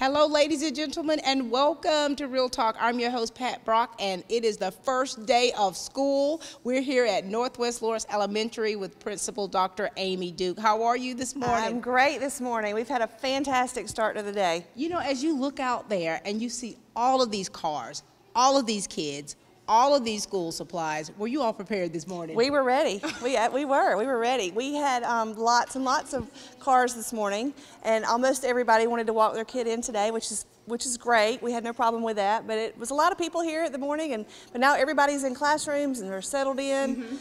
Hello, ladies and gentlemen, and welcome to Real Talk. I'm your host, Pat Brock, and it is the first day of school. We're here at Northwest Lawrence Elementary with Principal Dr. Amy Duke. How are you this morning? I'm great this morning. We've had a fantastic start to the day. You know, as you look out there and you see all of these cars, all of these kids, all of these school supplies, were you all prepared this morning? We were ready. We were ready. We had lots and lots of cars this morning, and almost everybody wanted to walk their kid in today, which is great. We had no problem with that, but it was a lot of people here at the morning, but now everybody's in classrooms and they're settled in.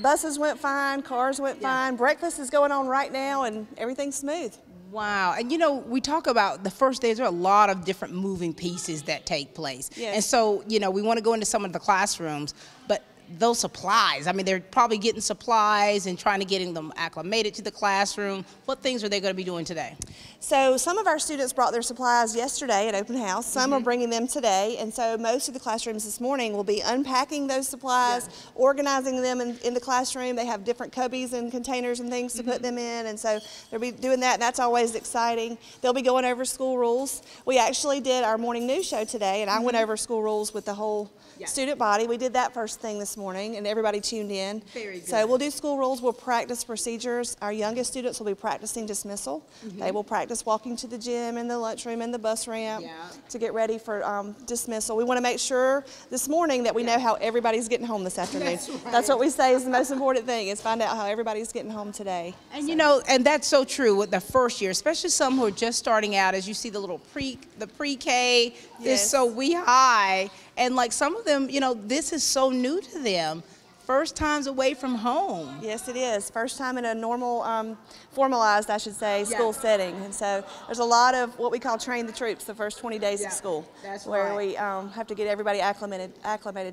Buses went fine, cars went fine. Breakfast is going on right now, and everything's smooth. Wow. And you know, we talk about the first days, there are a lot of different moving pieces that take place. Yes. And so, you know, we want to go into some of the classrooms, but those supplies, I mean, they're probably getting supplies and trying to getting them acclimated to the classroom. What things are they going to be doing today? So some of our students brought their supplies yesterday at open house. Some are bringing them today, and so most of the classrooms this morning will be unpacking those supplies, organizing them in the classroom. They have different cubbies and containers and things to put them in, and so they'll be doing that, and that's always exciting. They'll be going over school rules. We actually did our morning news show today, and I went over school rules with the whole student body. We did that first thing this morning, and everybody tuned in. Very good. So we'll do school rules. We'll practice procedures. Our youngest students will be practicing dismissal. They will practice walking to the gym and the lunchroom and the bus ramp to get ready for dismissal. We want to make sure this morning that we know how everybody's getting home this afternoon. That's what we say is the most important thing, is find out how everybody's getting home today. And you know, and that's so true with the first year, especially some who are just starting out. As you see the little pre-K, is so wee high, and like some of them, you know, this is so new to them. First times away from home. Yes, it is. First time in a normal, formalized, I should say, school setting. And so there's a lot of what we call train the troops the first 20 days of school. That's where we have to get everybody acclimated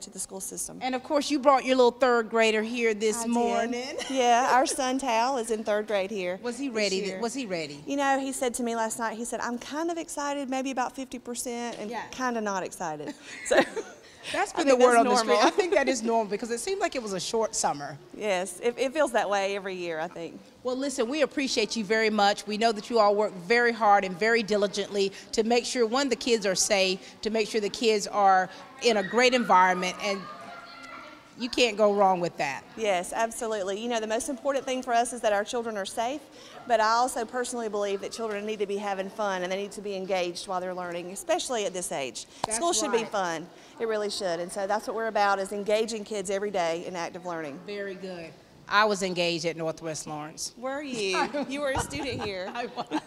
to the school system. And of course, you brought your little third grader here this morning. Yeah, our son Tal is in third grade here. Was he ready? Was he ready? You know, he said to me last night, he said, I'm kind of excited, maybe about 50%, and kind of not excited. So. That's been the word on the street. I think that is normal because it seemed like it was a short summer. Yes, it feels that way every year, I think. Well, listen, we appreciate you very much. We know that you all work very hard and very diligently to make sure, one, the kids are safe, to make sure the kids are in a great environment, and you can't go wrong with that. Yes, absolutely. You know, the most important thing for us is that our children are safe, but I also personally believe that children need to be having fun and they need to be engaged while they're learning, especially at this age. School should be fun. It really should. And so that's what we're about, is engaging kids every day in active learning. Very good. I was engaged at Northwest Lawrence. Were you? You were a student here. I was.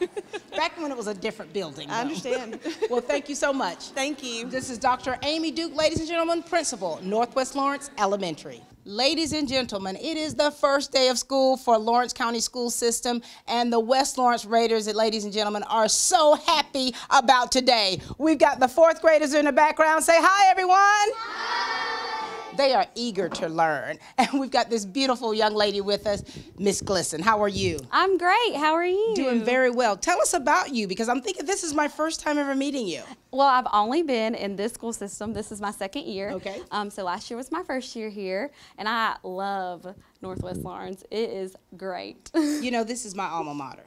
Back when it was a different building. I understand. Well, thank you so much. Thank you. This is Dr. Amy Duke, ladies and gentlemen, Principal, Northwest Lawrence Elementary. Ladies and gentlemen, it is the first day of school for Lawrence County School System, and the West Lawrence Raiders, ladies and gentlemen, are so happy about today. We've got the fourth graders in the background. Say hi, everyone. Hi. They are eager to learn. And we've got this beautiful young lady with us, Miss Glisson. How are you? I'm great. How are you? Doing very well. Tell us about you, because I'm thinking this is my first time ever meeting you. Well, I've only been in this school system. This is my second year. Okay. So last year was my first year here, and I love Northwest Lawrence. It is great. You know, this is my alma mater.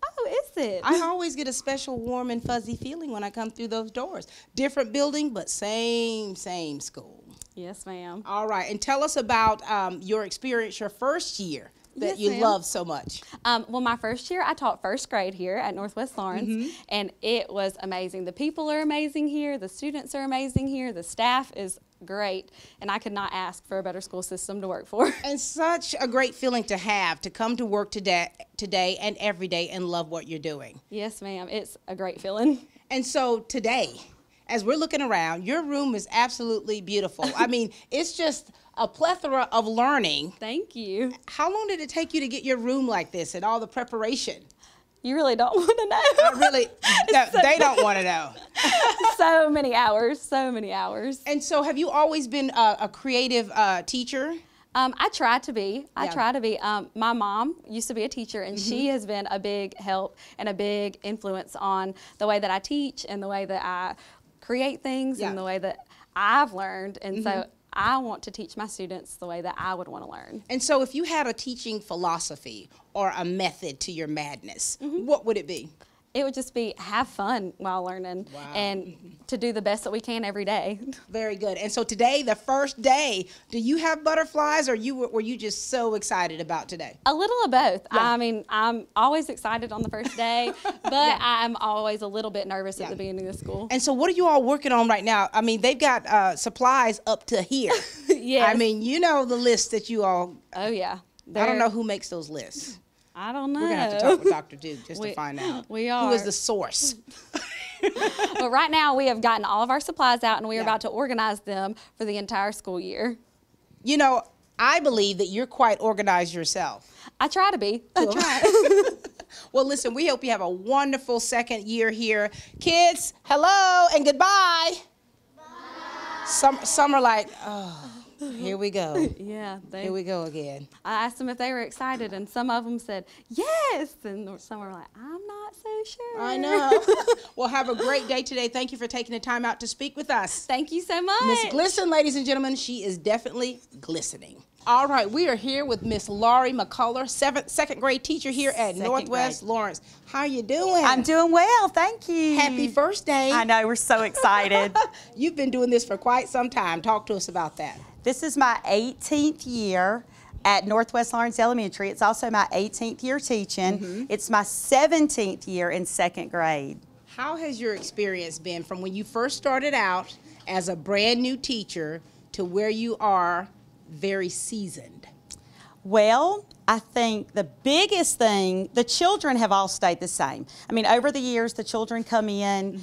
Oh, is it? I always get a special warm and fuzzy feeling when I come through those doors. Different building, but same school. Yes, ma'am. All right, and tell us about your experience, your first year that you love so much. Well, my first year, I taught first grade here at Northwest Lawrence, and it was amazing. The people are amazing here. The students are amazing here. The staff is great, and I could not ask for a better school system to work for. And such a great feeling to have, to come to work today and every day and love what you're doing. Yes, ma'am. It's a great feeling. And so today, as we're looking around, your room is absolutely beautiful. I mean, it's just a plethora of learning. Thank you. How long did it take you to get your room like this and all the preparation? You really don't want to know. No, they don't want to know. So many hours, so many hours. And so have you always been a creative teacher? I try to be. I try to be. My mom used to be a teacher, and she has been a big help and a big influence on the way that I teach and the way that I create things and the way that I've learned. And so I want to teach my students the way that I would want to learn. And so if you had a teaching philosophy or a method to your madness, what would it be? it would just be have fun while learning and to do the best that we can every day. Very good. And so today, the first day, do you have butterflies, or were you just so excited about today? A little of both. Yeah. I mean, I'm always excited on the first day, but I'm always a little bit nervous at the beginning of school. And so what are you all working on right now? I mean, they've got supplies up to here. Yes. I mean, you know the list that you all... Oh, yeah. I don't know who makes those lists. I don't know. We're going to have to talk with Dr. Duke just to find out. We are. Who is the source? But right now, we have gotten all of our supplies out, and we are about to organize them for the entire school year. You know, I believe that you're quite organized yourself. I try to be. I try. Well, listen, we hope you have a wonderful second year here. Kids, hello and goodbye. Bye. Some are like, oh, here we go. Yeah. Here we go again. I asked them if they were excited, and some of them said, yes. And some were like, I'm not so sure. I know. Well, have a great day today. Thank you for taking the time out to speak with us. Thank you so much. Miss Glisten, ladies and gentlemen, she is definitely glistening. All right, we are here with Miss Laurie McCullough, second grade teacher here at Northwest Lawrence. How are you doing? I'm doing well, thank you. Happy first day. I know, we're so excited. You've been doing this for quite some time. Talk to us about that. This is my 18th year at Northwest Lawrence Elementary. It's also my 18th year teaching. It's my 17th year in second grade. How has your experience been from when you first started out as a brand new teacher to where you are very seasoned? Well, I think the biggest thing, the children have all stayed the same. I mean, over the years, the children come in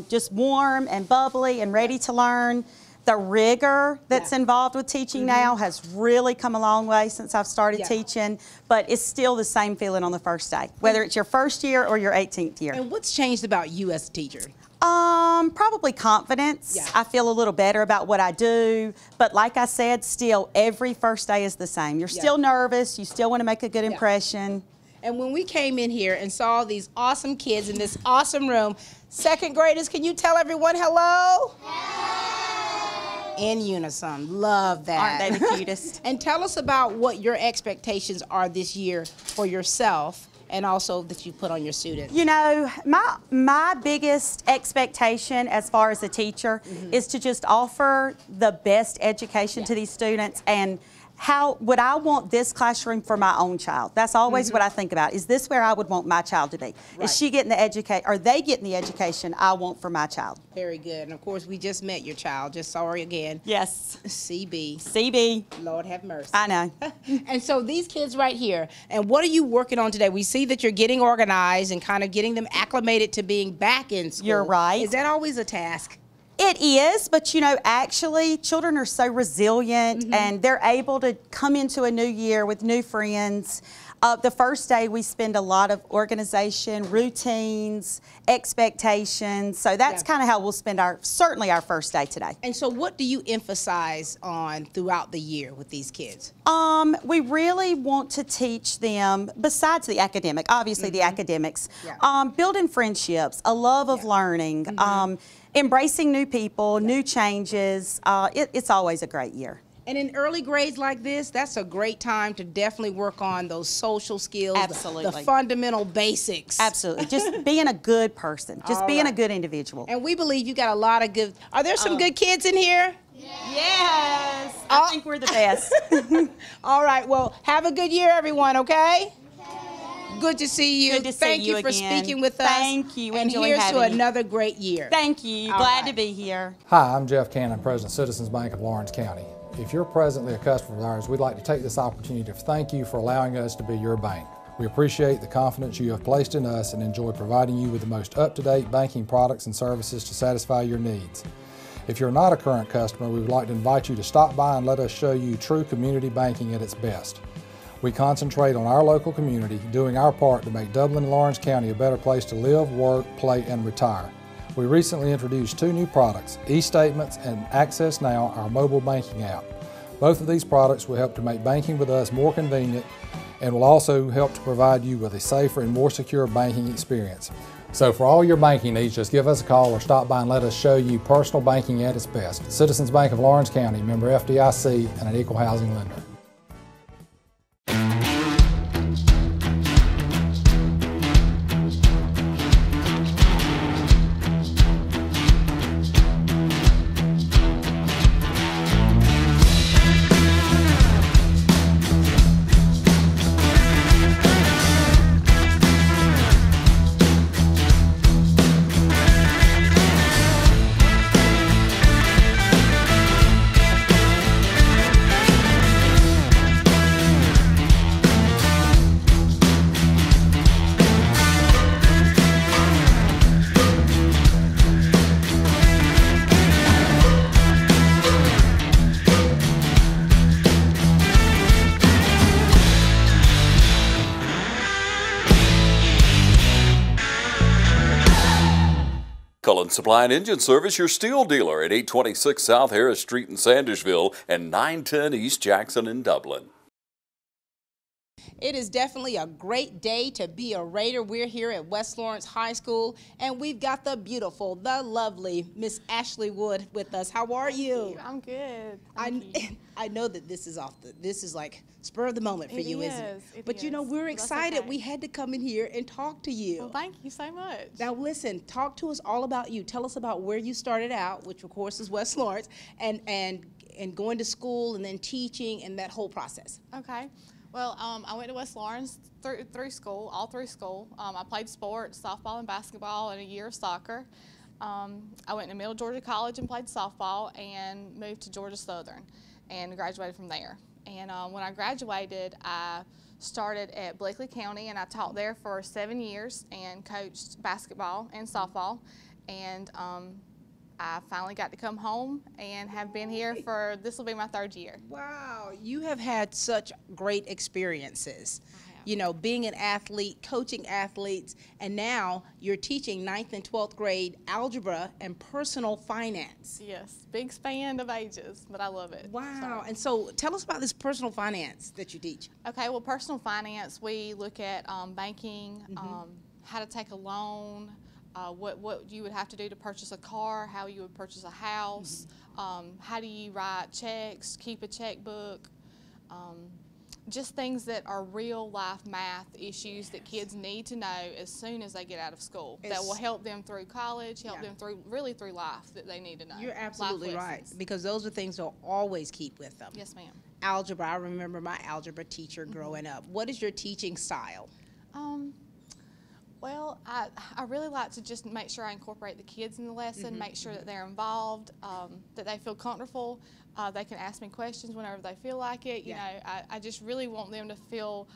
just warm and bubbly and ready to learn. The rigor that's involved with teaching now has really come a long way since I've started teaching, but it's still the same feeling on the first day, whether it's your first year or your 18th year. And what's changed about you as a teacher? Probably confidence. I feel a little better about what I do, but like I said, still every first day is the same. You're still nervous, you still want to make a good impression. And when we came in here and saw these awesome kids in this awesome room, second graders, can you tell everyone hello? In unison. Love that. Aren't they the cutest? And tell us about what your expectations are this year for yourself and also that you put on your students. You know, my biggest expectation as far as a teacher is to just offer the best education to these students, and how would I want this classroom for my own child? That's always what I think about. Is this where I would want my child to be? Is she getting the education, are they getting the education I want for my child? Very good. And of course, we just met your child. Just sorry again. Yes. CB. CB. Lord have mercy. I know. And so these kids right here, and what are you working on today? We see that you're getting organized and kind of getting them acclimated to being back in school. You're right. Is that always a task? It is, but you know, actually, children are so resilient and they're able to come into a new year with new friends. The first day we spend a lot of organization, routines, expectations. So that's kind of how we'll spend certainly our first day today. And so what do you emphasize on throughout the year with these kids? We really want to teach them, besides the academic, obviously the academics, building friendships, a love of learning, embracing new people, new changes. It's always a great year. And in early grades like this, that's a great time to definitely work on those social skills, the fundamental basics. Absolutely. Just being a good person, just being a good individual. And we believe you got a lot of good, are there some good kids in here? Yes. I think we're the best. All right, well, have a good year, everyone, okay? Good to see you. Good to see Thank you for again. speaking with us. Thank you. And Enjoy here's having to you. another great year. Thank you. Glad to be here. Hi, I'm Jeff Cannon, President of Citizens Bank of Lawrence County. If you're presently a customer of ours, we'd like to take this opportunity to thank you for allowing us to be your bank. We appreciate the confidence you have placed in us and enjoy providing you with the most up-to-date banking products and services to satisfy your needs. If you're not a current customer, we would like to invite you to stop by and let us show you true community banking at its best. We concentrate on our local community, doing our part to make Dublin and Lawrence County a better place to live, work, play, and retire. We recently introduced 2 new products, eStatements and Access Now, our mobile banking app. Both of these products will help to make banking with us more convenient and will also help to provide you with a safer and more secure banking experience. So for all your banking needs, just give us a call or stop by and let us show you personal banking at its best. Citizens Bank of Lawrence County, member FDIC, and an equal housing lender. Cullen Suppliant Engine Service, your steel dealer at 826 South Harris Street in Sandersville and 910 East Jackson in Dublin. It is definitely a great day to be a Raider. We're here at West Lawrence High School, and we've got the beautiful, the lovely Miss Ashley Wood with us. How are you? I'm good. I know that this is like spur of the moment for you, isn't it? But you know, we're excited. Okay. We had to come in here and talk to you. Well, thank you so much. Now listen, talk to us all about you. Tell us about where you started out, which of course is West Lawrence, and going to school and then teaching and that whole process. Okay. Well, I went to West Lawrence through school, all through school. I played sports, softball and basketball, and a year of soccer. I went to Middle Georgia College and played softball and moved to Georgia Southern and graduated from there. And when I graduated, I started at Blakely County, and I taught there for 7 years and coached basketball and softball. And I finally got to come home and have been here for, this will be my 3rd year. Wow, you have had such great experiences. You know, being an athlete, coaching athletes, and now you're teaching 9th and 12th grade algebra and personal finance. Yes, big span of ages, but I love it. Wow, and so tell us about this personal finance that you teach. Okay, well, personal finance, we look at banking, how to take a loan, what you would have to do to purchase a car, how you would purchase a house, how do you write checks, keep a checkbook, just things that are real life math issues that kids need to know as soon as they get out of school that will help them through college, help them through life that they need to know. You're absolutely right, because those are things they'll always keep with them. Yes, ma'am. Algebra, I remember my algebra teacher growing up. What is your teaching style? Well, I really like to just make sure I incorporate the kids in the lesson, make sure that they're involved, that they feel comfortable. They can ask me questions whenever they feel like it. You know, I just really want them to feel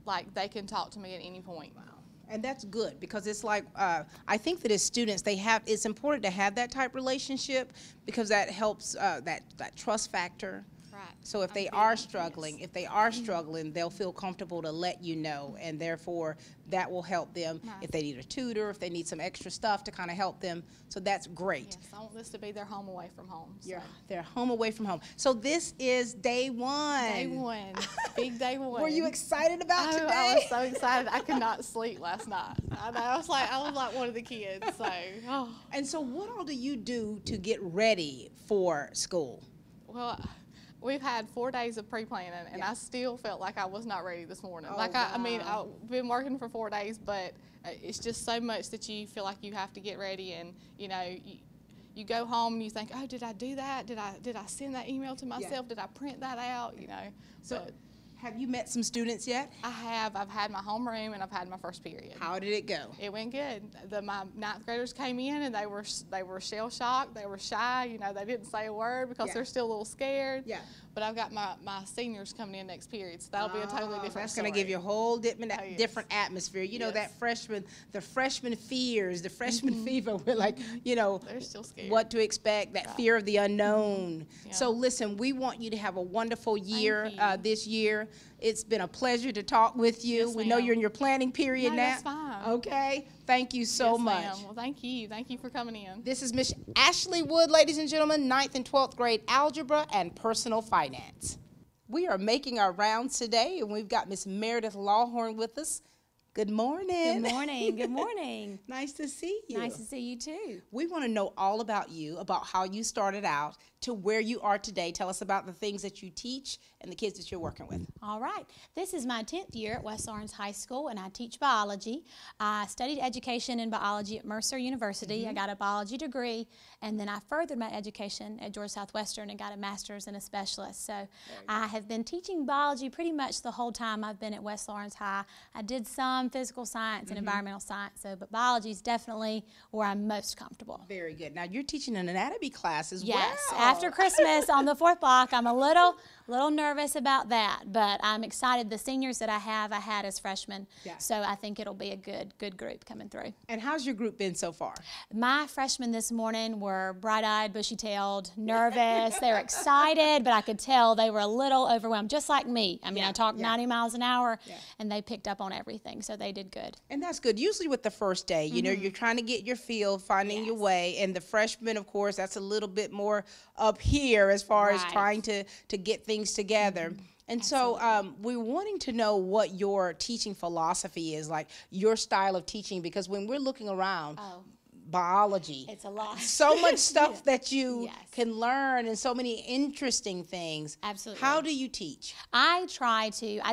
like they can talk to me at any point. Wow. And that's good, because it's like, I think that as students, it's important to have that type relationship, because that helps that trust factor. Right. So if they are struggling, they'll feel comfortable to let you know, and therefore that will help them if they need a tutor, if they need some extra stuff to kind of help them. So that's great. Yes, I want this to be their home away from home. So. Yeah, their home away from home. So this is day one. Day one, big day one. Were you excited about today? I was so excited. I could not sleep last night. I was like one of the kids. So. Oh. And so what all do you do to get ready for school? Well, we've had 4 days of pre-planning, and I still felt like I was not ready this morning. Oh, I mean, I've been working for 4 days, but it's just so much that you feel like you have to get ready, and you know, you go home and you think, oh, did I do that? Did I send that email to myself? Did I print that out? You know. So, have you met some students yet? I have. I've had my homeroom and I've had my first period. How did it go? It went good. My 9th graders came in and they were shell shocked. They were shy. You know, they didn't say a word because they're still a little scared. Yeah. But I've got my seniors coming in next period, so that'll be a totally different That's story. going to give you a whole different atmosphere. You know, that the freshman fears, the freshman fever. We're like, you know, they're still scared. What to expect, that fear of the unknown. Yeah. So listen, we want you to have a wonderful year this year. It's been a pleasure to talk with you. Yes, we know you're in your planning period now. That's fine. Okay. Thank you so much. Well, thank you. Thank you for coming in. This is Miss Ashley Wood, ladies and gentlemen, 9th and 12th grade algebra and personal finance. We are making our rounds today, and we've got Miss Meredith Lawhorn with us. Good morning. Good morning. Good morning. Nice to see you. Nice to see you too. We want to know all about you, about how you started out to where you are today. Tell us about the things that you teach and the kids that you're working with. All right. This is my 10th year at West Lawrence High School, and I teach biology. I studied education in biology at Mercer University. I got a biology degree, and then I furthered my education at Georgia Southwestern and got a master's and a specialist. So I have been teaching biology pretty much the whole time I've been at West Lawrence High. I did some physical science and environmental science, but biology is definitely where I'm most comfortable. Very good. Now, you're teaching an anatomy class as well. Yes, after Christmas on the 4th block. I'm a little nervous about that, but I'm excited. The seniors that I had as freshmen, so I think it'll be a good group coming through. And how's your group been so far? My freshmen this morning were bright-eyed, bushy-tailed, nervous. They were excited, but I could tell they were a little overwhelmed, just like me. I mean, I talked 90 miles an hour, and they picked up on everything, so they did good. And that's good. Usually with the first day, you know, you're trying to get your feel, finding your way, and the freshmen, of course, that's a little bit more up here as far as trying to get things together. And so we're wanting to know what your teaching philosophy is, like your style of teaching, because when we're looking around, biology, it's a lot. So much stuff that you can learn and so many interesting things. Absolutely. How do you teach? I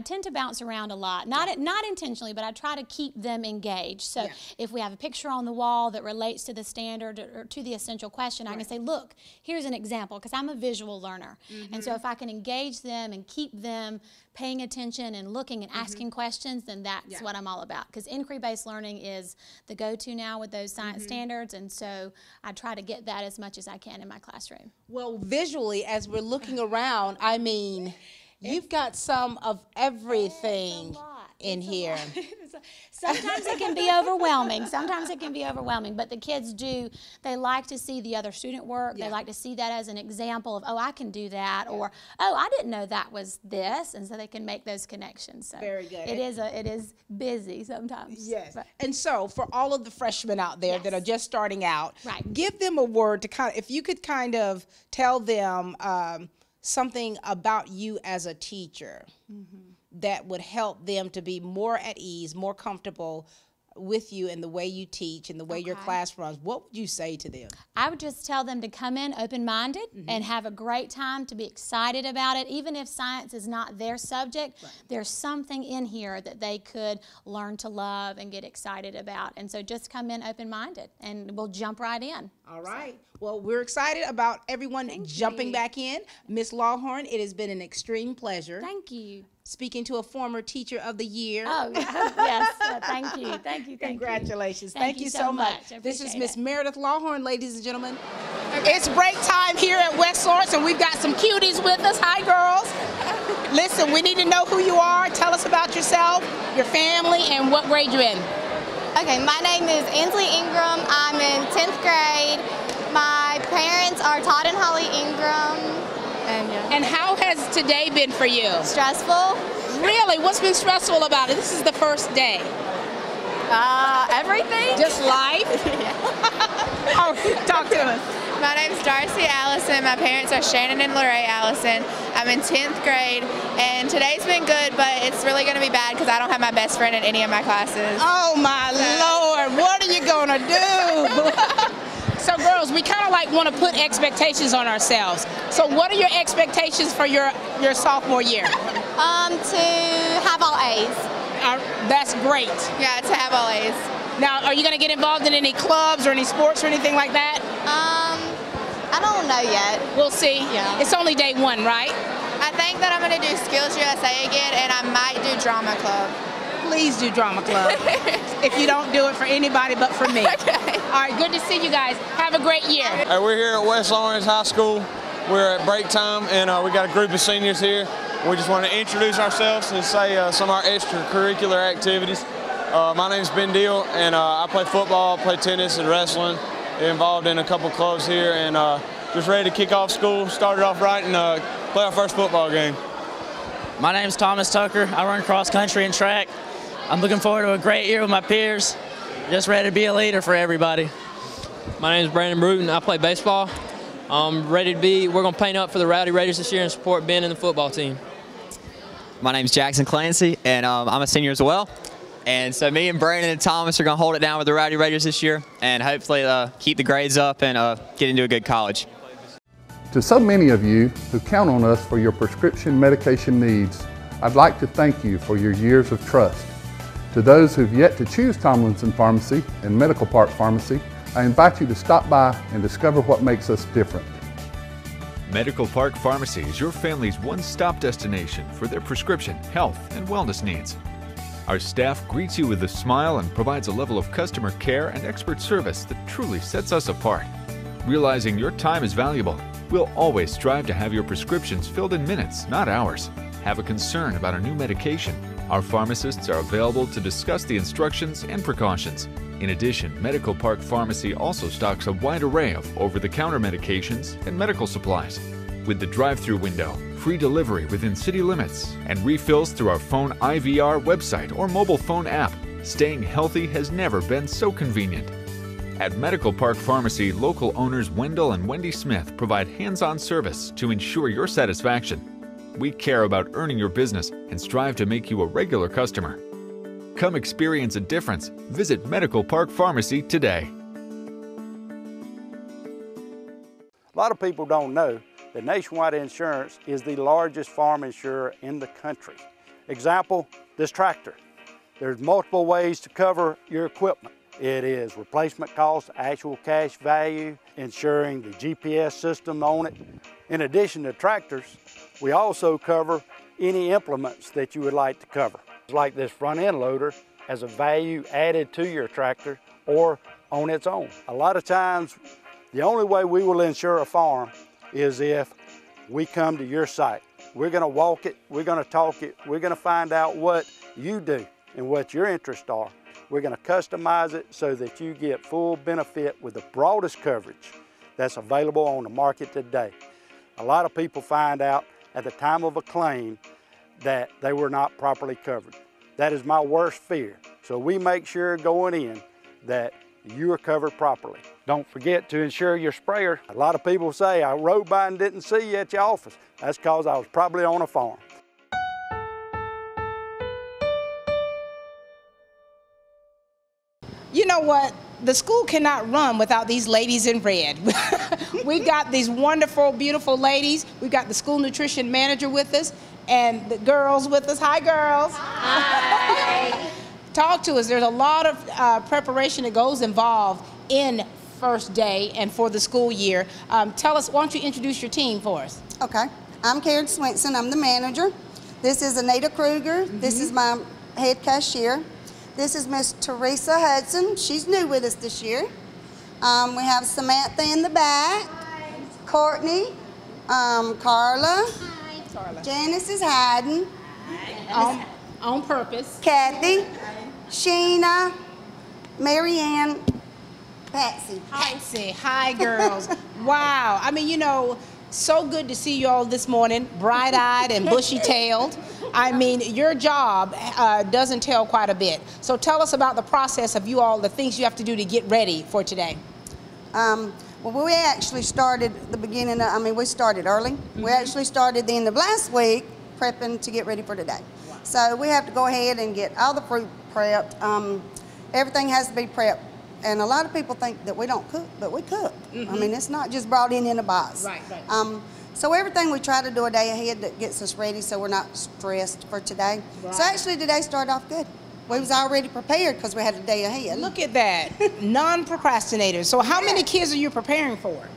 tend to bounce around a lot, not intentionally, but I try to keep them engaged. So if we have a picture on the wall that relates to the standard or to the essential question, I can say, look, here's an example, because I'm a visual learner. And so if I can engage them and keep them paying attention and looking and asking questions, then that's what I'm all about. Because inquiry-based learning is the go-to now with those science standards, and so I try to get that as much as I can in my classroom. Well, visually, as we're looking around, I mean, you've got some of everything in here. Sometimes it can be overwhelming. Sometimes it can be overwhelming, but the kids they like to see the other student work. They like to see that as an example of, oh, I can do that, or, oh, I didn't know that was this, and so they can make those connections. So very good. It is busy sometimes. Yes. And so for all of the freshmen out there that are just starting out, give them a word to if you could kind of tell them something about you as a teacher that would help them to be more at ease, more comfortable with you and the way you teach and the way your class runs, what would you say to them? I would just tell them to come in open-minded and have a great time, to be excited about it. Even if science is not their subject, there's something in here that they could learn to love and get excited about. And so just come in open-minded and we'll jump right in. All right. Well, we're excited about everyone jumping back in. Ms. Lawhorn, it has been an extreme pleasure. Thank you. Speaking to a former Teacher of the Year. Oh, yes. Thank you. Thank you. Congratulations. Thank you so much. This is Miss Meredith Lawhorn, ladies and gentlemen. It's break time here at West Lawrence, and we've got some cuties with us. Hi, girls. Listen, we need to know who you are. Tell us about yourself, your family, and what grade you're in. Okay, my name is Ansley Ingram. I'm in 10th grade. My parents are Todd and Holly Ingram. And how has today been for you? Stressful. Really? What's been stressful about it? This is the first day. Everything. Just life? Oh, talk to us. My name's Darcy Allison. My parents are Shannon and Lorraine Allison. I'm in 10th grade, and today's been good, but it's really going to be bad because I don't have my best friend in any of my classes. Oh, my Lord. What are you going to do? So, girls, we kind of like want to put expectations on ourselves. So what are your expectations for your sophomore year? To have all A's. That's great. Yeah, to have all A's. Now, are you going to get involved in any clubs or any sports or anything like that? I don't know yet. We'll see. Yeah. It's only day one, right? I think that I'm going to do Skills USA again, and I might do Drama Club. Please do Drama Club. If you don't do it for anybody but for me. Okay. All right, good to see you guys. Have a great year. We're here at West Lawrence High School. We're at break time, and we got a group of seniors here. We just want to introduce ourselves and say some of our extracurricular activities. My name's Ben Deal, and I play football, play tennis, and wrestling. Involved in a couple clubs here, and just ready to kick off school. Started off right and play our first football game. My name's Thomas Tucker. I run cross country and track. I'm looking forward to a great year with my peers. Just ready to be a leader for everybody. My name is Brandon Bruton. I play baseball. I'm ready to we're going to paint up for the Rowdy Raiders this year and support Ben and the football team. My name's Jackson Clancy, and I'm a senior as well. And so me and Brandon and Thomas are going to hold it down with the Rowdy Raiders this year and hopefully keep the grades up and get into a good college. To so many of you who count on us for your prescription medication needs, I'd like to thank you for your years of trust. To those who've yet to choose Tomlinson Pharmacy and Medical Park Pharmacy, I invite you to stop by and discover what makes us different. Medical Park Pharmacy is your family's one-stop destination for their prescription, health, and wellness needs. Our staff greets you with a smile and provides a level of customer care and expert service that truly sets us apart. Realizing your time is valuable, We'll always strive to have your prescriptions filled in minutes, not hours. Have a concern about a new medication? Our pharmacists are available to discuss the instructions and precautions. In addition, Medical Park Pharmacy also stocks a wide array of over-the-counter medications and medical supplies. With the drive-through window, free delivery within city limits, and refills through our phone IVR website or mobile phone app, staying healthy has never been so convenient. At Medical Park Pharmacy, local owners Wendell and Wendy Smith provide hands-on service to ensure your satisfaction. We care about earning your business and strive to make you a regular customer. Come experience a difference. Visit Medical Park Pharmacy today. A lot of people don't know that Nationwide Insurance is the largest farm insurer in the country. Example, this tractor. There's multiple ways to cover your equipment. It is replacement cost, actual cash value, insuring the GPS system on it. In addition to tractors, we also cover any implements that you would like to cover. Like this front end loader has a value added to your tractor or on its own. A lot of times, the only way we will insure a farm is if we come to your site. We're gonna walk it, we're gonna talk it, we're gonna find out what you do and what your interests are. We're gonna customize it so that you get full benefit with the broadest coverage that's available on the market today. A lot of people find out at the time of a claim that they were not properly covered. That is my worst fear. So we make sure going in that you are covered properly. Don't forget to insure your sprayer. A lot of people say, I rode by and didn't see you at your office. That's because I was probably on a farm. You know what? The school cannot run without these ladies in red. We've got these wonderful, beautiful ladies. We've got the school nutrition manager with us and the girls with us. Hi, girls. Hi. Talk to us. There's a lot of preparation that goes involved in first day and for the school year. Tell us, why don't you introduce your team for us? Okay. I'm Karen Swenson. I'm the manager. This is Anita Kruger. This is my head cashier. This is Miss Teresa Hudson. She's new with us this year. We have Samantha in the back. Hi. Courtney, Carla. Hi. Carla. Janice is hiding. On purpose. Kathy, Sheena, Marianne, Patsy. Patsy. Hi, girls. Wow. I mean, you know, so good to see you all this morning, bright-eyed and bushy-tailed. I mean, your job does entail quite a bit. So tell us about the process of you all, the things you have to do to get ready for today. Well, we actually started the beginning of, we started early. We actually started the end of last week prepping to get ready for today. Wow. So we have to go ahead and get all the fruit prepped. Everything has to be prepped. And a lot of people think that we don't cook, but we cook. I mean, it's not just brought in a box. Right, right. So everything we try to do a day ahead that gets us ready so we're not stressed for today. Right. So actually today started off good. We was already prepared because we had a day ahead. Look at that, non-procrastinators. So how many kids are you preparing for?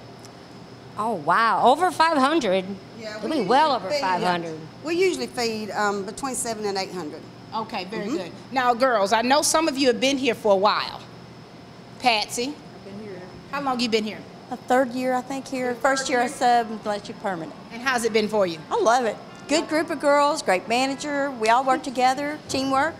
Oh, wow, over 500. Yeah, It'll be well over 500. Yeah. We usually feed between 700 and 800. Okay, very good. Now, girls, I know some of you have been here for a while. Patsy. I've been here. How long you been here? A third year, I think, here. First year I subbed, last year permanent. And how's it been for you? I love it. Good group of girls, great manager. We all work together, teamwork.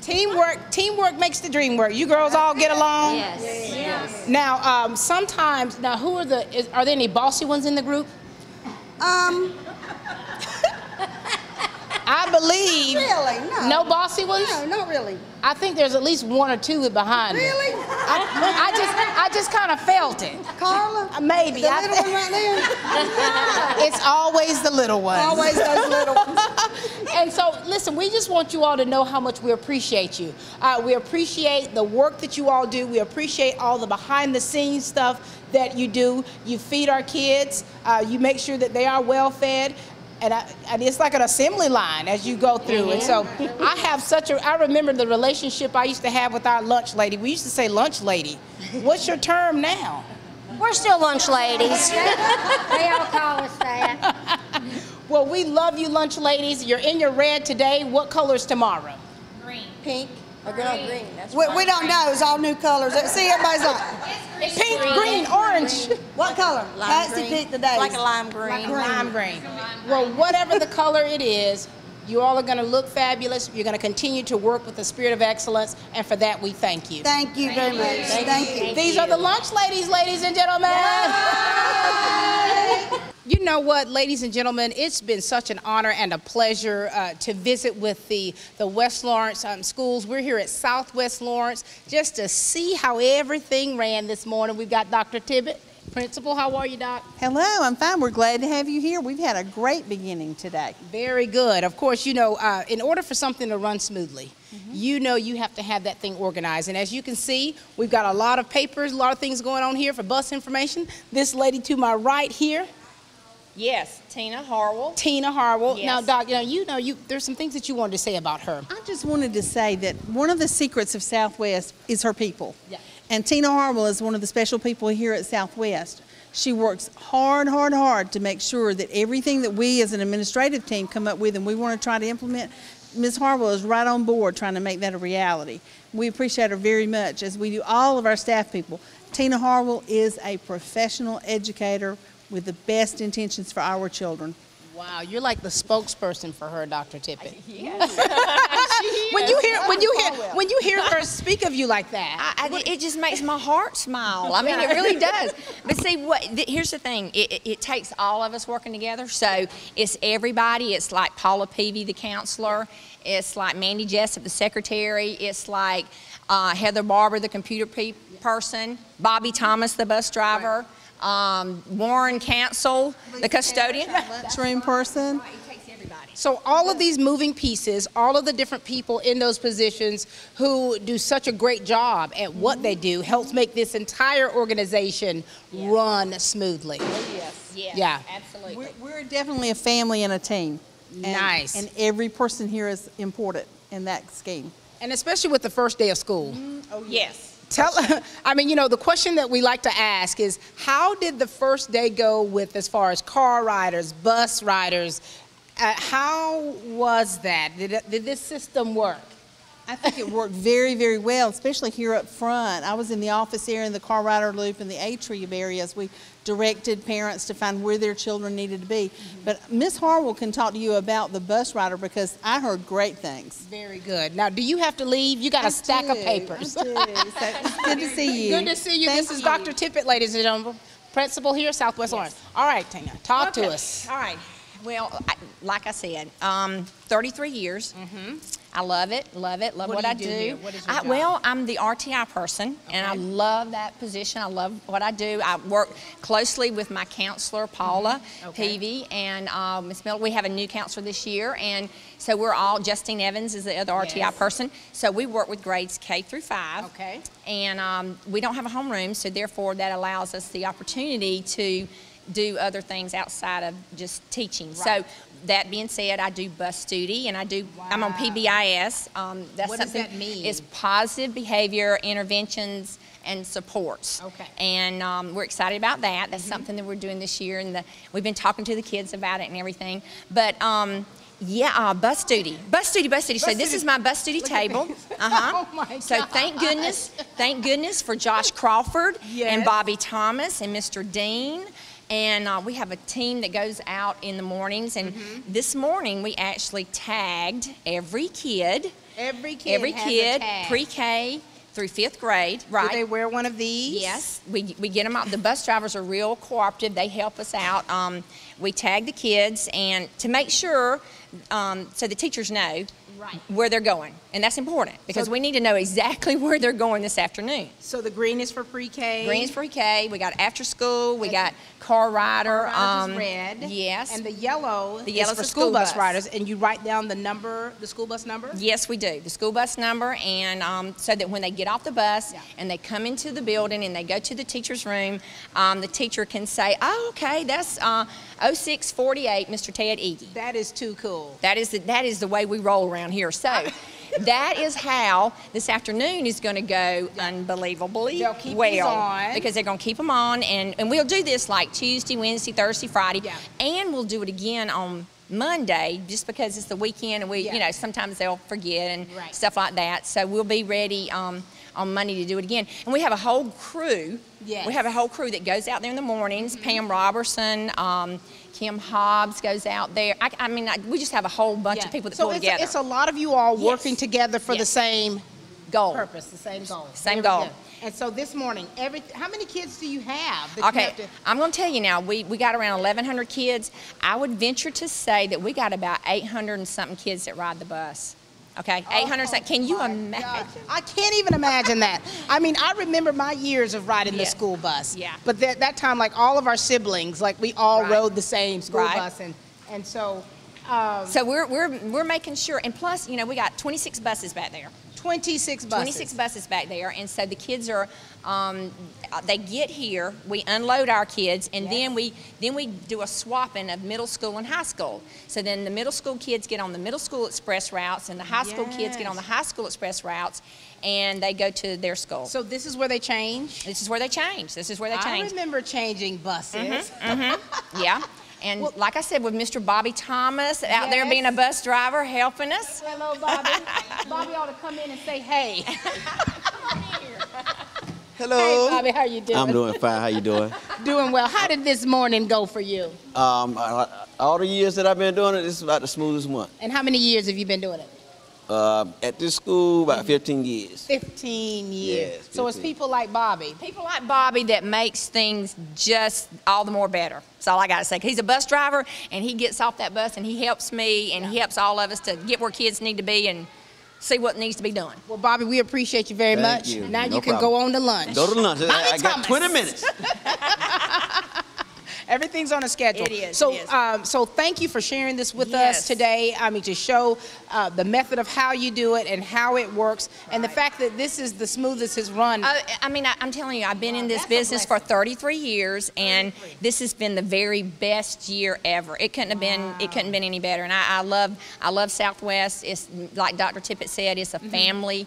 Teamwork makes the dream work. You girls all get along? Yes. Yes. Now, sometimes, who are there any bossy ones in the group? I believe. Really? No. No bossy ones? No, not really. I think there's at least one or two behind me. Really? I just kind of felt it. Carla? Maybe. The little one right there? It's always the little ones. Always those little ones. And so, listen, we just want you all to know how much we appreciate you. We appreciate the work that you all do. We appreciate all the behind-the-scenes stuff that you do. You feed our kids. You make sure that they are well fed. And it's like an assembly line as you go through. And so I remember the relationship I used to have with our lunch lady. We used to say lunch lady. What's your term now? We're still lunch ladies. They all call us that. Well, we love you, lunch ladies. You're in your red today. What color is tomorrow? Green. Pink. Green. That's we don't know. It's all new colors. See, everybody's like pink, green, orange. What color? Patsy picked today. Like a lime green. Like lime green. Well, whatever the color it is, you all are going to look fabulous. You're going to continue to work with the spirit of excellence, and for that we thank you. Thank you very much. Thank you. These are the lunch ladies, ladies and gentlemen. You know what, ladies and gentlemen, it's been such an honor and a pleasure to visit with the West Lawrence schools. We're here at Southwest Lawrence just to see how everything ran this morning. We've got Dr. Tippett, principal. How are you, Doc? Hello, I'm fine. We're glad to have you here. We've had a great beginning today. Very good. Of course, you know, in order for something to run smoothly, you know you have to have that thing organized. And as you can see, we've got a lot of papers, a lot of things going on here for bus information. This lady to my right here. Yes, Tina Harwell. Tina Harwell. Yes. Now, Doc, there's some things that you wanted to say about her. I just wanted to say that one of the secrets of Southwest is her people. Yeah. And Tina Harwell is one of the special people here at Southwest. She works hard, hard, hard to make sure that everything that we as an administrative team come up with and we want to try to implement, Ms. Harwell is right on board trying to make that a reality. We appreciate her very much, as we do all of our staff people. Tina Harwell is a professional educator with the best intentions for our children. Wow, you're like the spokesperson for her, Dr. Tippett. Yes. When you hear her speak of you like that, it just makes my heart smile. I mean, it really does. But see, here's the thing. It takes all of us working together. So it's everybody. It's like Paula Peavy, the counselor. It's like Mandy Jessup, the secretary. It's like Heather Barber, the computer person. Bobby Thomas, the bus driver. Warren Cancel, the custodian. Lunchroom person. So all of these moving pieces, all of the different people in those positions who do such a great job at what they do helps make this entire organization run smoothly. Yes, yeah, absolutely. We're definitely a family and a team. Nice. And every person here is important in that scheme. And especially with the first day of school. Oh, yes. The question that we like to ask is, how did the first day go with as far as car riders, bus riders? How was that? Did this system work? I think it worked very, very well, especially here up front. I was in the office area, in the car rider loop, and the atrium areas. We directed parents to find where their children needed to be. But Ms. Harwell can talk to you about the bus rider because I heard great things. Very good. Now, do you have to leave? You got a stack of papers. I do. So it's good to see you. Good to see you. This is Dr. Tippett, ladies and gentlemen, principal here at Southwest Lawrence. All right, Tina, talk to us. All right. Well, like I said, 33 years. I love it, love what I do. What is your job? Well, I'm the RTI person, and I love that position. I love what I do. I work closely with my counselor, Paula Peavy, and Ms. Miller. We have a new counselor this year, and so we're all, Justine Evans is the other RTI person. So we work with grades K through 5. Okay. And we don't have a homeroom, so therefore that allows us the opportunity to do other things outside of just teaching. Right. So that being said, I do bus duty, and I'm on PBIS. What does that mean? It's positive behavior interventions and supports. Okay. And we're excited about that. That's something that we're doing this year, and we've been talking to the kids about it and everything. But bus duty. So this is my bus duty table. Oh my God. So thank goodness for Josh Crawford and Bobby Thomas and Mr. Dean. And we have a team that goes out in the mornings. And this morning we actually tagged every kid. Every kid pre-K through 5th grade. Right. Do they wear one of these? Yes. We get them out. The bus drivers are real cooperative. They help us out. We tag the kids and to make sure so the teachers know where they're going. And that's important because we need to know exactly where they're going this afternoon. So the green is for pre-K? Green is for pre-K. We got after school. We got car rider. Car is red. Yes. And the yellow is for school bus riders. And you write down the number, the school bus number? Yes, we do. The school bus number. And so that when they get off the bus and they come into the building and they go to the teacher's room, the teacher can say, oh, okay, that's 0648, Mr. Ted Egie. That is too cool. That is the way we roll around here. So that is how this afternoon is going to go unbelievably well. Because they're going to keep them on. And we'll do this like Tuesday, Wednesday, Thursday, Friday. Yeah. And we'll do it again on Monday just because it's the weekend and we, sometimes they'll forget and stuff like that. So we'll be ready on Monday to do it again. And we have a whole crew. Yes. We have a whole crew that goes out there in the mornings. Pam Robertson, Kim Hobbs goes out there. I mean, we just have a whole bunch of people that pull together. So it's a lot of you all working together for the same goal. Purpose, the same goal. Same goal. And so this morning, how many kids do you have? Okay, I'm going to tell you now, we got around 1,100 kids. I would venture to say that we got about 800 and something kids that ride the bus. Okay, 800 and something. Can you imagine? I can't even imagine that. I mean, I remember my years of riding the school bus. Yeah. But that time, like all of our siblings, like we all rode the same school bus. And so... so we're making sure, and plus, you know, we got 26 buses back there. 26 buses. 26 buses back there, and so the kids are, they get here, we unload our kids, and then we do a swapping of middle school and high school. So then the middle school kids get on the middle school express routes, and the high school kids get on the high school express routes, and they go to their school. So this is where they change? This is where they change. This is where they change. I remember changing buses. Yeah. And like I said, with Mr. Bobby Thomas out there being a bus driver, helping us. Hello, Bobby. Bobby ought to come in and say, hey. Hello. Hey, Bobby, how you doing? I'm doing fine. How you doing? Doing well. How did this morning go for you? All the years that I've been doing it, this is about the smoothest one. And how many years have you been doing it? At this school, about 15 years. 15 years. Yes, 15. So it's people like Bobby. People like Bobby that makes things just all the more better. That's all I got to say. He's a bus driver, and he gets off that bus, and he helps me, and he helps all of us to get where kids need to be and see what needs to be done. Well, Bobby, we appreciate you very much. You. Now No you can problem. go on to lunch. Go to lunch. I got Thomas. 20 minutes. Everything's on a schedule. It is, So, it is. so thank you for sharing this with us today. I mean, to show the method of how you do it and how it works, and the fact that this is the smoothest it's run. I mean, I'm telling you, I've been in this business for 33 years, and this has been the very best year ever. It couldn't have been. It couldn't have been any better. And I love Southwest. It's like Dr. Tippett said. It's a family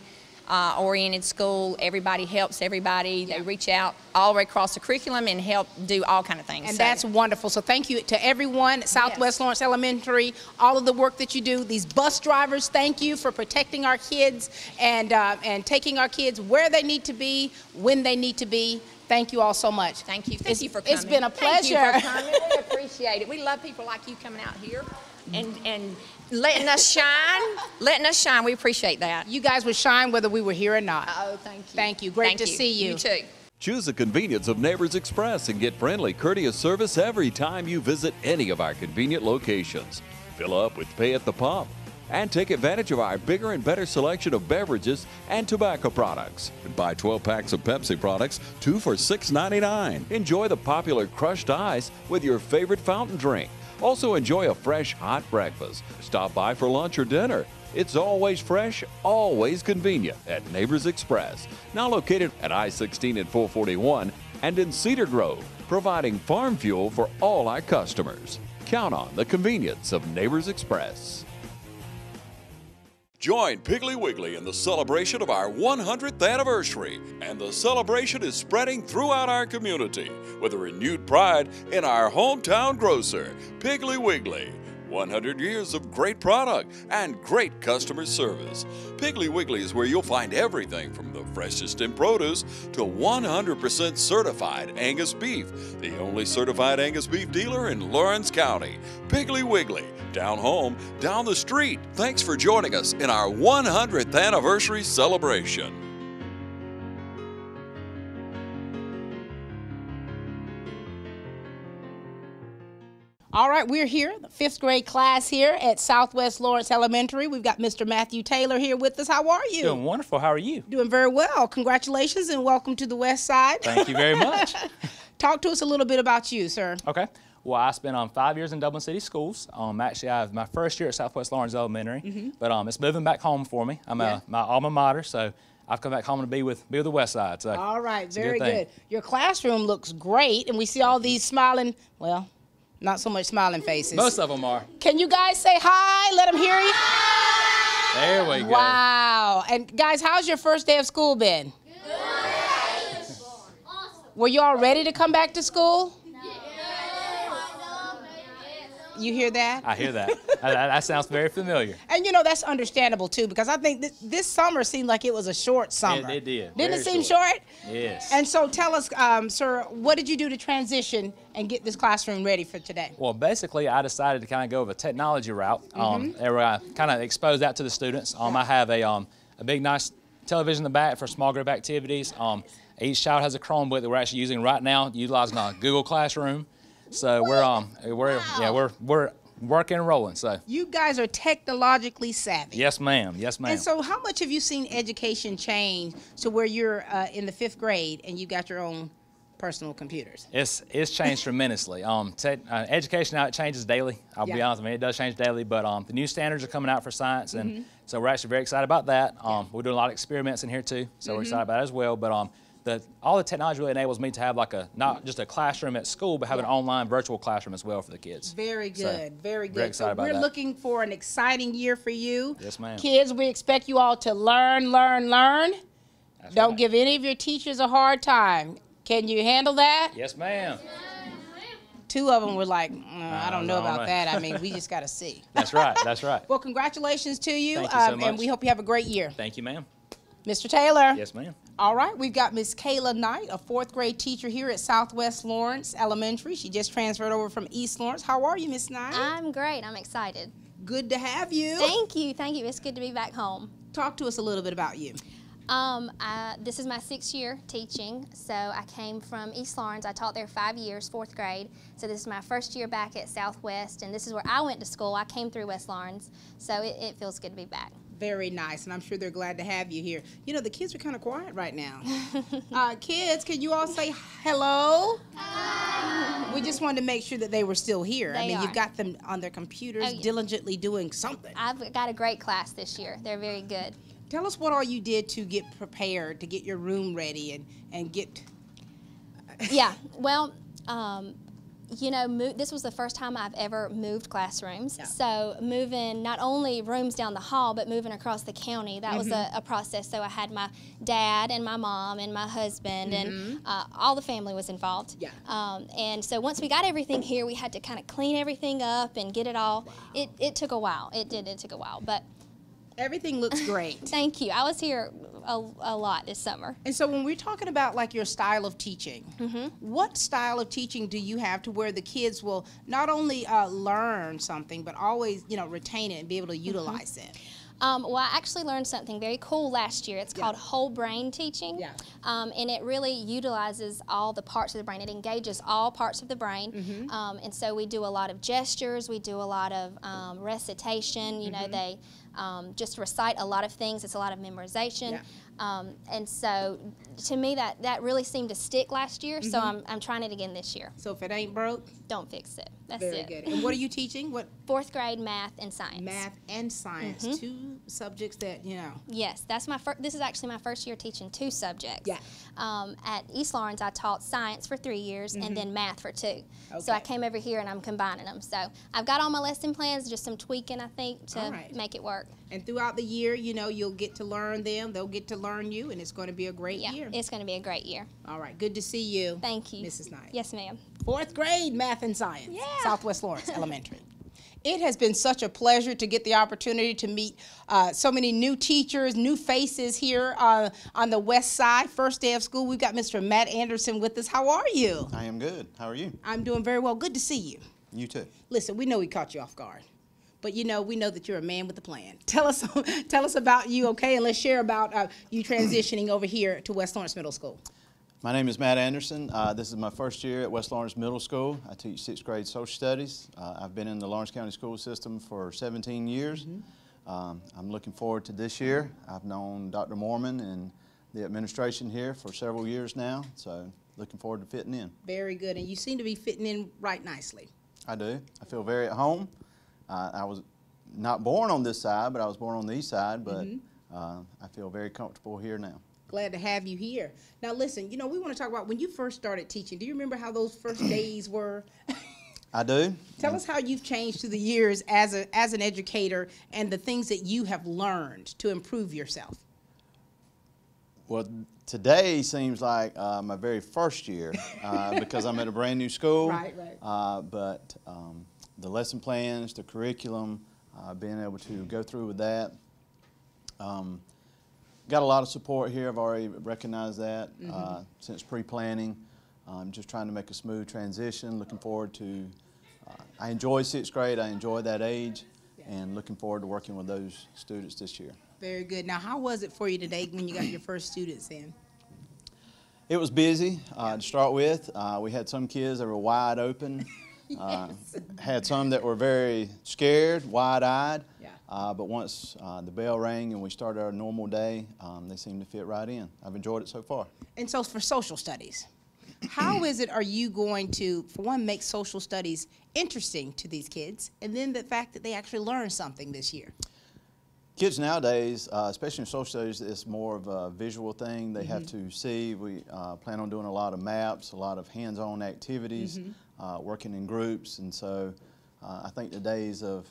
oriented school. Everybody helps everybody. They reach out all the way across the curriculum and help do all kind of things. And that's wonderful. So thank you to everyone at Southwest Lawrence Elementary, all of the work that you do. These bus drivers, thank you for protecting our kids and taking our kids where they need to be, when they need to be. Thank you all so much. Thank you. Thank you for coming. It's been a pleasure. Thank you for coming. We appreciate it. We love people like you coming out here and letting us shine. Letting us shine. We appreciate that. You guys would shine whether we were here or not. Oh, thank you. Thank you. Great to see you. You too. Choose the convenience of Neighbors Express and get friendly, courteous service every time you visit any of our convenient locations. Fill up with pay at the pump and take advantage of our bigger and better selection of beverages and tobacco products. And buy 12 packs of Pepsi products, 2 for $6.99. Enjoy the popular crushed ice with your favorite fountain drink. Also enjoy a fresh, hot breakfast. Stop by for lunch or dinner. It's always fresh, always convenient at Neighbors Express. Now located at I-16 and 441 and in Cedar Grove, providing farm fuel for all our customers. Count on the convenience of Neighbors Express. Join Piggly Wiggly in the celebration of our 100th anniversary, and the celebration is spreading throughout our community with a renewed pride in our hometown grocer, Piggly Wiggly. 100 years of great product and great customer service. Piggly Wiggly is where you'll find everything from the freshest in produce to 100% certified Angus beef, the only certified Angus beef dealer in Lawrence County. Piggly Wiggly, down home, down the street. Thanks for joining us in our 100th anniversary celebration. All right, we're here, the 5th grade class here at Southwest Lawrence Elementary. We've got Mr. Matthew Taylor here with us. How are you? Doing wonderful. How are you? Doing very well. Congratulations and welcome to the West Side. Thank you very much. Talk to us a little bit about you, sir. Okay. Well, I spent 5 years in Dublin City Schools. Actually, I have my first year at Southwest Lawrence Elementary, but it's moving back home for me. I'm my alma mater, so I've come back home to be with the West Side. So all right, very good. Your classroom looks great, and we see all these smiling, well, not so much smiling faces. Most of them are. Can you guys say hi? Let them hear you. There we go. Wow. And guys, how's your first day of school been? Good. Were you all ready to come back to school? You hear that? I hear that. That sounds very familiar. And you know, that's understandable too, because I think this summer seemed like it was a short summer. It did. Didn't it seem short? short? Yes. And so tell us, sir, what did you do to transition and get this classroom ready for today? Well, basically, I decided to kind of go with a technology route. Where I kind of expose that to the students. I have a big, nice television in the back for small group activities. Each child has a Chromebook that we're actually using right now, utilizing Google Classroom. So we're working and rolling. So you guys are technologically savvy. yes, ma'am. Yes, ma'am. And so, how much have you seen education change to where you're in the 5th grade and you got your own personal computers? It's changed tremendously. Education now, it changes daily. I'll be honest with you, it does change daily. But the new standards are coming out for science, and so we're actually very excited about that. We're doing a lot of experiments in here too, so we're excited about that as well. But all the technology really enables me to have like not just a classroom at school, but have an online virtual classroom as well for the kids. Very good, very good. Very excited about we're that. looking for an exciting year for you. Yes, ma'am. Kids, we expect you all to learn, learn, learn. Don't give any of your teachers a hard time. Can you handle that? Yes, ma'am. 2 of them were like, I don't know about that. I mean, we just got to see. That's right. That's right. Well, congratulations to you. Thank you so much. And we hope you have a great year. Thank you, ma'am. Mr. Taylor. Yes, ma'am. All right, we've got Miss Kayla Knight, a 4th grade teacher here at Southwest Lawrence Elementary. She just transferred over from East Lawrence. How are you, Miss Knight? I'm great. I'm excited. Good to have you. Thank you. Thank you. It's good to be back home. Talk to us a little bit about you. This is my 6th year teaching, so I came from East Lawrence. I taught there 5 years, 4th grade. So this is my first year back at Southwest, and this is where I went to school. I came through West Lawrence, so it feels good to be back. Very nice, and I'm sure they're glad to have you here. You know, the kids are kind of quiet right now. Kids, can you all say hello? Hi. We just wanted to make sure that they were still here. I mean, you've got them on their computers diligently doing something. I've got a great class this year. They're very good. Tell us what all you did to get prepared, to get your room ready and get... Yeah, well, you know, this was the first time I've ever moved classrooms. Yeah. So moving not only rooms down the hall, but moving across the county, that was a process. So I had my dad and my mom and my husband and all the family was involved. Yeah. And so once we got everything here, we had to kind of clean everything up and get it all. Wow. It took a while. It took a while, but everything looks great. Thank you. I was here a lot this summer. And so when we're talking about like your style of teaching, what style of teaching do you have to where the kids will not only learn something, but always, you know, retain it and be able to utilize it? Well, I actually learned something very cool last year. It's called whole brain teaching. Yeah. And it really utilizes all the parts of the brain. It engages all parts of the brain. And so we do a lot of gestures. We do a lot of recitation. You know, they just recite a lot of things. It's a lot of memorization. Yeah. And so to me that really seemed to stick last year, so I'm trying it again this year. So if it ain't broke, don't fix it. That's very it. Very good. And what are you teaching? What? 4th grade math and science. Math and science, 2 subjects that, you know. Yes, that's this is actually my first year teaching 2 subjects. Yeah. At East Lawrence, I taught science for 3 years and then math for 2. Okay. So I came over here and I'm combining them. So I've got all my lesson plans, just some tweaking, I think, to make it work. And throughout the year, you know, you'll get to learn them. They'll get to learn you, and it's going to be a great year. It's going to be a great year. All right. Good to see you. Thank you. Mrs. Knight. Yes, ma'am. 4th grade math and science. Yeah. Southwest Lawrence Elementary. It has been such a pleasure to get the opportunity to meet so many new teachers, new faces here on the west side. First day of school, we've got Mr. Matt Anderson with us. How are you? I am good. How are you? I'm doing very well. Good to see you. You too. Listen, we know we caught you off guard, but you know, we know that you're a man with a plan. Tell us about you, okay? And let's share about you transitioning over here to West Lawrence Middle School. My name is Matt Anderson. This is my first year at West Lawrence Middle School. I teach 6th grade social studies. I've been in the Lawrence County school system for 17 years. I'm looking forward to this year. I've known Dr. Mormon and the administration here for several years now, so looking forward to fitting in. Very good, and you seem to be fitting in right nicely. I do. I feel very at home. I was not born on this side, but I was born on the east side, but I feel very comfortable here now. Glad to have you here. Now listen, you know, we want to talk about when you first started teaching. Do you remember how those first days were? I do. Tell us how you've changed through the years as an educator and the things that you have learned to improve yourself. Well, today seems like my very first year because I'm at a brand new school. Right. But the lesson plans, the curriculum, being able to go through with that. Got a lot of support here. I've already recognized that since pre-planning. Just trying to make a smooth transition. Looking forward to, I enjoy 6th grade. I enjoy that age, and looking forward to working with those students this year. Very good. Now, how was it for you today when you got your first students in? It was busy to start with. We had some kids that were wide open. Had some that were very scared, wide-eyed. But once the bell rang and we started our normal day, they seemed to fit right in. I've enjoyed it so far. And so for social studies, how are you going to, for one, make social studies interesting to these kids, and then the fact that they actually learn something this year? Kids nowadays, especially in social studies, it's more of a visual thing. They have to see. We plan on doing a lot of maps, a lot of hands-on activities, working in groups, and so I think the days of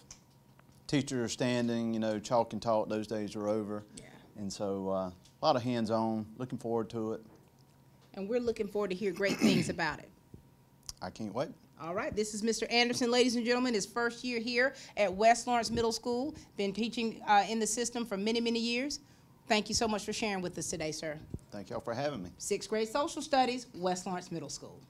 teachers standing, you know, chalk and talk, those days are over. And so a lot of hands-on, looking forward to it. And we're looking forward to hear great things about it. I can't wait. All right, this is Mr. Anderson, ladies and gentlemen, his first year here at West Lawrence Middle School. Been teaching in the system for many, many years. Thank you so much for sharing with us today, sir. Thank y'all for having me. 6th grade social studies, West Lawrence Middle School.